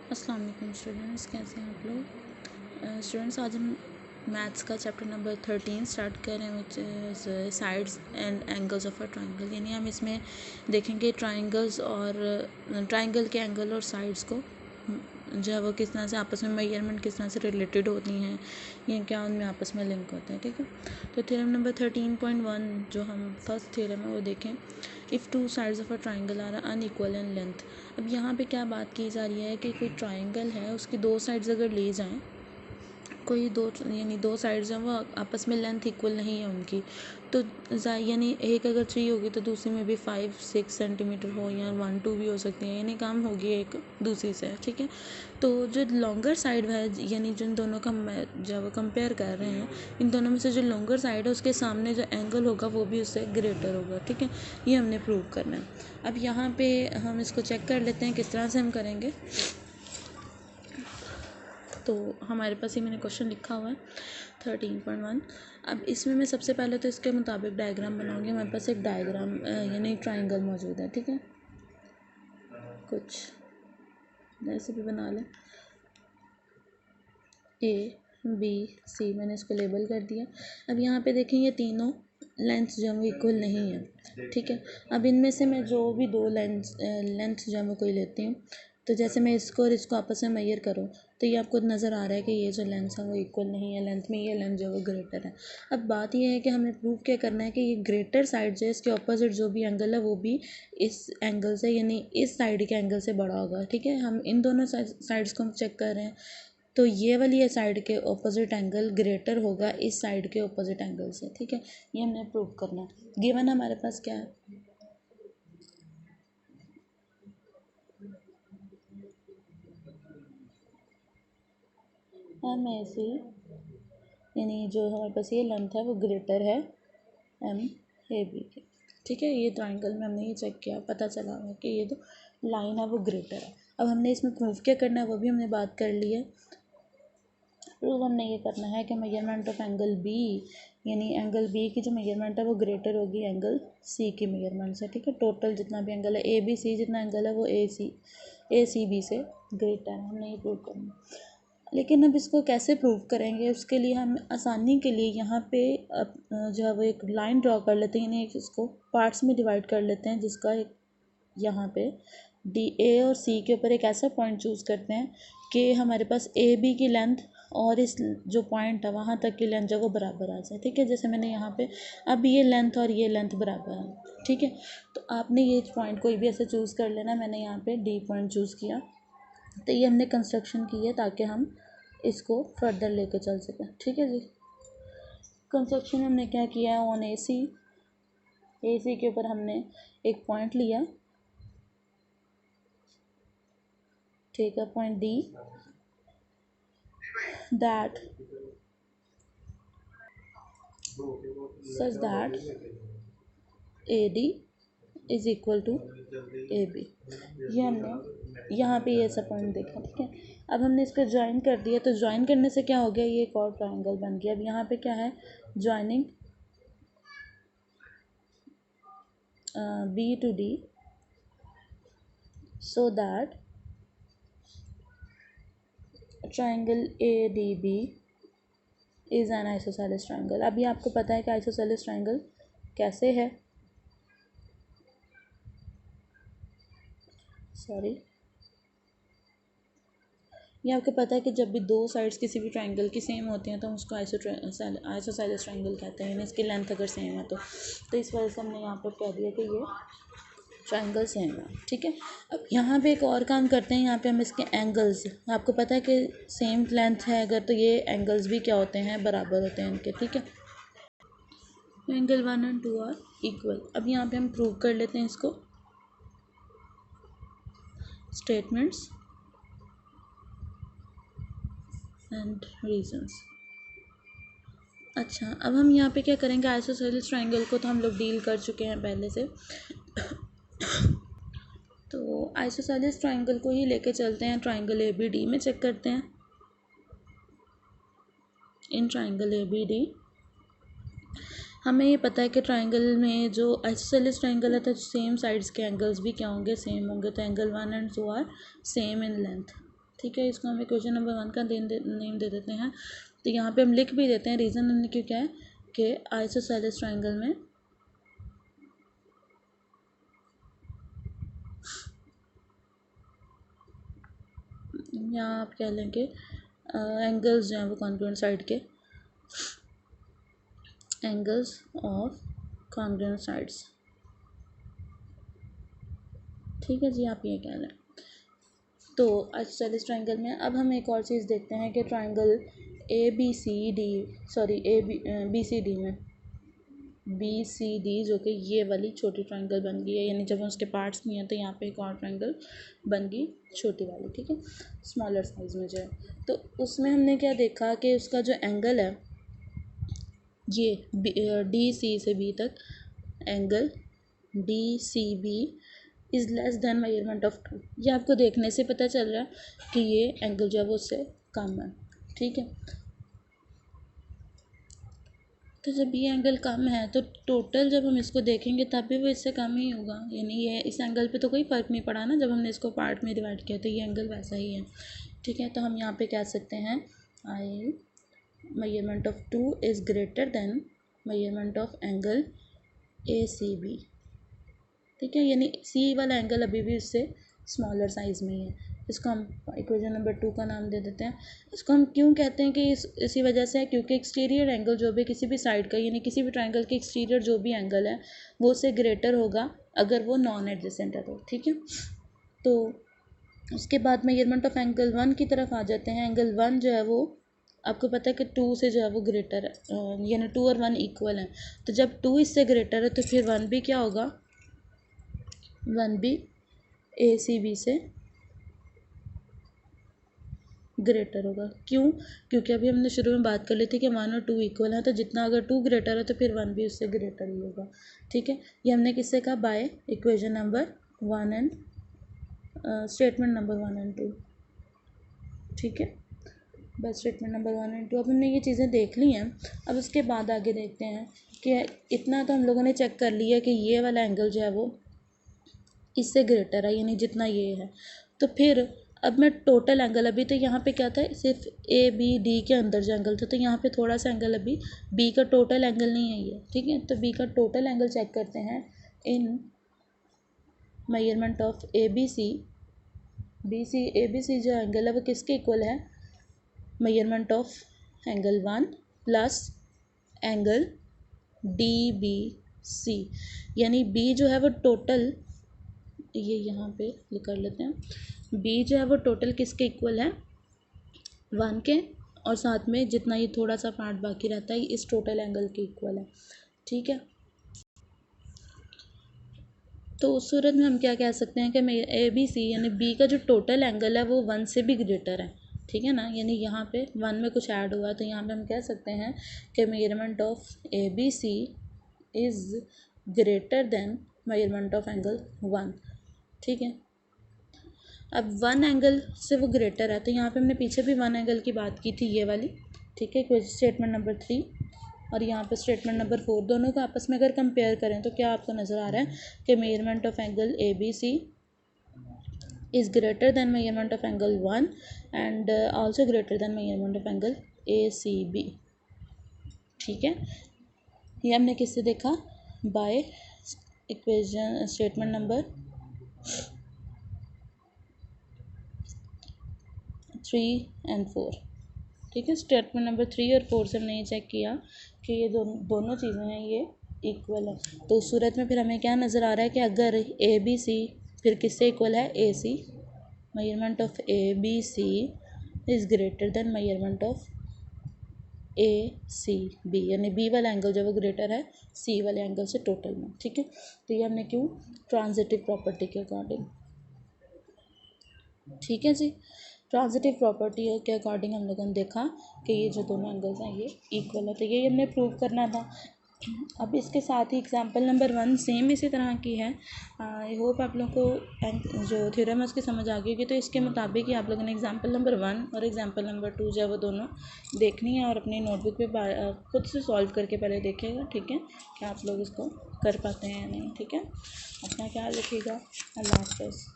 अस्सलाम वालेकुम स्टूडेंट्स, कैसे हैं आप लोग। स्टूडेंट्स आज हम मैथ्स का चैप्टर नंबर 13 स्टार्ट कर रहे हैं, which is sides and angles of a triangle. यानी हम इसमें देखेंगे ट्राइंगल्स और ट्राइंगल के एंगल और साइड्स को जो है वो किस तरह से आपस में मेजरमेंट किस तरह से रिलेटेड होती हैं या क्या उनमें आपस में लिंक होते हैं। ठीक है, तो थ्योरम नंबर 13.1 जो हम फर्स्ट थ्योरम है वो देखें। If two sides of a triangle are unequal in length. अब यहाँ पे क्या बात की जा रही है कि कोई ट्राइंगल है, उसकी दो साइड्स अगर ले जाएं, कोई दो यानी दो साइड्स हैं वो आपस में लेंथ इक्वल नहीं है उनकी, तो यानी एक अगर 3 होगी तो दूसरी में भी 5-6 सेंटीमीटर हो या 1-2 भी हो सकती है, यानी कम होगी एक दूसरी से। ठीक है, तो जो लॉन्गर साइड है यानी जिन दोनों का जब कंपेयर कर रहे हैं, इन दोनों में से जो लॉन्गर साइड है उसके सामने जो एंगल होगा वो भी उससे ग्रेटर होगा। ठीक है, ये हमने प्रूव करना है। अब यहाँ पे हम इसको चेक कर लेते हैं किस तरह से हम करेंगे। तो हमारे पास ही मैंने क्वेश्चन लिखा हुआ है 13.1। अब इसमें मैं सबसे पहले तो इसके मुताबिक डायग्राम बनाऊंगी। हमारे पास एक डायग्राम यानी ट्राइंगल मौजूद है। ठीक है, कुछ ऐसे भी बना लें, A, B, C मैंने इसको लेबल कर दिया। अब यहाँ पे देखें ये तीनों लेंथ जो है वो इक्वल नहीं है। ठीक है, अब इनमें से मैं जो भी दो लेंथ जो है वो कोई लेती हूँ, तो जैसे मैं इसको और इसको आपस में मेजर करूँ तो ये आपको नज़र आ रहा है कि ये जो लेंथ है वो इक्वल नहीं है, लेंथ में ये लेंथ जो है वो ग्रेटर है। अब बात ये है कि हमें प्रूव क्या करना है कि ये ग्रेटर साइड जो है इसके ऑपोजिट जो भी एंगल है वो भी इस एंगल से यानी इस साइड के एंगल से बड़ा होगा। ठीक है, हम इन दोनों साइड्स को हम चेक कर रहे हैं, तो ये वाली ये साइड के ऑपोजिट एंगल ग्रेटर होगा इस साइड के ऑपोजिट एंगल से। ठीक है, ये हमने प्रूव करना है। गिवन हमारे पास क्या है, MAC यानी जो हमारे पास ये लेंथ है वो ग्रेटर है MAB के। ठीक है, ये ट्राइंगल में हमने ये चेक किया, पता चला है कि ये जो लाइन है वो ग्रेटर है। अब हमने इसमें प्रूव क्या करना है वो भी हमने बात कर ली है। प्रूव हमने ये करना है कि मेजरमेंट ऑफ एंगल बी यानी एंगल बी की जो मेजरमेंट है वो ग्रेटर होगी एंगल सी की मेजरमेंट से। ठीक है, टोटल जितना भी एंगल है ABC जितना एंगल है वो ACB से ग्रेटर है। हमने ये प्रूव करना है। लेकिन अब इसको कैसे प्रूव करेंगे, उसके लिए हम आसानी के लिए यहाँ पे जो है वो एक लाइन ड्रॉ कर लेते हैं, यानी इसको पार्ट्स में डिवाइड कर लेते हैं, जिसका एक यहाँ पे A और C के ऊपर एक ऐसा पॉइंट चूज़ करते हैं कि हमारे पास AB की लेंथ और इस जो पॉइंट है वहाँ तक की लेंथ जो वो बराबर आ जाए। ठीक है, जैसे मैंने यहाँ पे अब ये लेंथ और ये लेंथ बराबर है। ठीक है, तो आपने ये पॉइंट कोई भी ऐसे चूज़ कर लेना। मैंने यहाँ पे D पॉइंट चूज़ किया, तो ये हमने कंस्ट्रक्शन की है ताकि हम इसको फर्दर लेके चल सकें। ठीक है जी, कंस्ट्रक्शन हमने क्या किया है, ऑन AC के ऊपर हमने एक पॉइंट लिया। ठीक है, point D that such that AD is equal to AB। ये हमने यहाँ पे ये ऐसा पॉइंट देखा। ठीक है, अब हमने इसको ज्वाइन कर दिया, तो ज्वाइन करने से क्या हो गया, ये एक और ट्रायंगल बन गया। अब यहाँ पे क्या है, joining B to D so that triangle ADB is an isosceles triangle। अभी आपको पता है कि आइसोसेलेस ट्रायंगल कैसे है, ये आपको पता है कि जब भी दो साइड्स किसी भी ट्रायंगल की सेम होती हैं तो हम उसको आइसोसेलेस ट्रायंगल कहते हैं, यानी इसकी लेंथ अगर सेम है तो इस वजह से हमने यहाँ पर कह दिया कि ये ट्रायंगल सेम है। ठीक है, अब यहाँ पे एक और काम करते हैं, यहाँ पे हम इसके एंगल्स, आपको पता है कि सेम लेंथ है अगर, तो ये एंगल्स भी क्या होते हैं, बराबर होते हैं इनके। ठीक है, एंगल 1 और 2 आर इक्वल। अब यहाँ पे हम प्रूव कर लेते हैं इसको, स्टेटमेंट्स एंड रीजंस। अच्छा, अब हम यहाँ पे क्या करेंगे, आइसोसेलेस ट्रायंगल को तो हम लोग डील कर चुके हैं पहले से, तो आइसोसेलेस ट्रायंगल को ही लेके चलते हैं, ट्रायंगल ABD में चेक करते हैं। इन ट्रायंगल ABD हमें ये पता है कि ट्रायंगल में जो आइसोसेलेस ट्रायंगल है तो सेम साइड्स के एंगल्स भी क्या होंगे, सेम होंगे। तो एंगल 1 और 2 आर सेम इन लेंथ। ठीक है, इसको हम इक्वेशन नंबर 1 का नेम दे देते हैं। तो यहाँ पे हम लिख भी देते हैं, रीज़न हमने क्यों क्या है कि आइसोसेलेस ट्रायंगल में यहाँ आप कह लें कि एंगल्स जो हैं वो कॉन्ग्रुएंट साइड के एंगल्स ऑफ कॉन्ग्रुएंट साइड्स, ठीक है जी, आप ये कह लें। तो आइसोसेलेस ट्रायंगल में अब हम एक और चीज़ देखते हैं कि ट्रायंगल बी सी डी में BCD जो कि ये वाली छोटी ट्रायंगल बन गई है, यानी जब उसके पार्ट्स नहीं है तो यहाँ पे एक और ट्रायंगल बन गई छोटी वाली, ठीक है, स्मॉलर साइज में जो है। तो उसमें हमने क्या देखा कि उसका जो एंगल है ये DC से B तक angle DCB is less than measurement of 2। ये आपको देखने से पता चल रहा है कि ये एंगल जो है वो उससे कम है, ठीक है। तो जब ये एंगल कम है तो टोटल जब हम इसको देखेंगे तब भी वो इससे कम ही होगा, यानी ये इस एंगल पे तो कोई फ़र्क नहीं पड़ा ना जब हमने इसको पार्ट में डिवाइड किया, तो ये एंगल वैसा ही है, ठीक है। तो हम यहाँ पे कह सकते हैं I measurement of 2 is greater than measurement of angle ACB, ठीक है, यानी सी वाला एंगल अभी भी उससे स्मॉलर साइज़ में ही है। इसको हम इक्वेशन नंबर 2 का नाम दे देते हैं। इसको हम क्यों कहते हैं कि इसी वजह से है क्योंकि एक्सटीरियर एंगल जो भी किसी भी साइड का, यानी किसी भी ट्रायंगल के एक्सटीरियर जो भी एंगल है वो उससे ग्रेटर होगा अगर वो नॉन एडजेसेंट है तो, ठीक है। तो उसके बाद मेजरमेंट ऑफ एंगल 1 की तरफ आ जाते हैं। एंगल 1 जो है वो आपको पता है कि 2 से जो है वो ग्रेटर है, यानी 2 और 1 इक्वल हैं। तो जब 2 इससे ग्रेटर है तो फिर 1 भी क्या होगा, 1 भी ACB से ग्रेटर होगा। क्यों? क्योंकि अभी हमने शुरू में बात कर ली थी कि 1 और 2 इक्वल हैं, तो जितना अगर 2 ग्रेटर है तो फिर 1 भी उससे ग्रेटर ही होगा, ठीक है। ये हमने किससे कहा, by equation number 1 and statement number 1 and 2, ठीक है, बस स्टेटमेंट नंबर 1 एंड 2। अब हमने ये चीज़ें देख ली हैं। अब उसके बाद आगे देखते हैं कि इतना तो हम लोगों ने चेक कर लिया कि ये वाला एंगल जो है वो इससे ग्रेटर है, यानी जितना ये है। तो फिर अब मैं टोटल एंगल, अभी तो यहाँ पे क्या था, सिर्फ ABD के अंदर जो एंगल था, तो यहाँ पे थोड़ा सा एंगल अभी B का टोटल एंगल नहीं है ये, ठीक है। तो B का टोटल एंगल चेक करते हैं इन मेजरमेंट ऑफ ABC जो एंगल है वो किसके इक्वल है, measurement of angle 1 plus angle DBC, यानी B जो है वो टोटल, ये यहाँ पे कर लेते हैं, B जो है वो टोटल किसके इक्वल है, 1 के, और साथ में जितना ये थोड़ा सा पार्ट बाकी रहता है इस टोटल एंगल के इक्वल है, ठीक है। तो उस सूरत में हम क्या कह सकते हैं कि ABC यानी B का जो टोटल एंगल है वो 1 से भी ग्रेटर है, ठीक है ना, यानी यहाँ पे 1 में कुछ ऐड हुआ, तो यहाँ पे हम कह सकते हैं कि measurement of ABC is greater than measurement of angle 1, ठीक है। अब 1 एंगल से वो ग्रेटर है, तो यहाँ पे हमने पीछे भी 1 एंगल की बात की थी, ये वाली, ठीक है, स्टेटमेंट नंबर 3 और यहाँ पे स्टेटमेंट नंबर 4, दोनों को आपस में अगर कंपेयर करें तो क्या आपको नज़र आ रहा है कि measurement of angle ABC is greater than measurement of angle 1 and also greater than measurement of angle ACB, ठीक है। ये हमने किससे देखा, by equation statement number 3 and 4, ठीक है। स्टेटमेंट नंबर 3 और 4 से हमने ये चेक किया कि ये दोनों चीज़ें हैं ये इक्वल है। तो उस सूरत में फिर हमें क्या नज़र आ रहा है कि अगर ABC फिर किससे इक्वल है, AC, measurement of ABC is greater than measurement of ACB, यानी B वाला एंगल जो वो ग्रेटर है C वाले एंगल से टोटल में, ठीक है। तो ये हमने क्यों, ट्रांजिटिव प्रॉपर्टी के अकॉर्डिंग, ठीक है जी। ट्रांजिटिव प्रॉपर्टी के अकॉर्डिंग हम लोगों ने देखा कि ये जो दोनों एंगल्स हैं ये इक्वल है, तो ये हमने प्रूव करना था। अब इसके साथ ही एग्जांपल नंबर 1 सेम इसी तरह की है। आई होप आप लोगों को जो थ्योरम है उसकी समझ आ गई होगी। तो इसके मुताबिक ही आप लोगों ने एग्जांपल नंबर 1 और एग्जांपल नंबर 2 जो है वो दोनों देखनी है और अपनी नोटबुक पे खुद से सॉल्व करके पहले देखिएगा, ठीक है, कि आप लोग इसको कर पाते हैं या नहीं, ठीक है। अपना ख्याल रखिएगा, अल्लाह हाफ़िज़।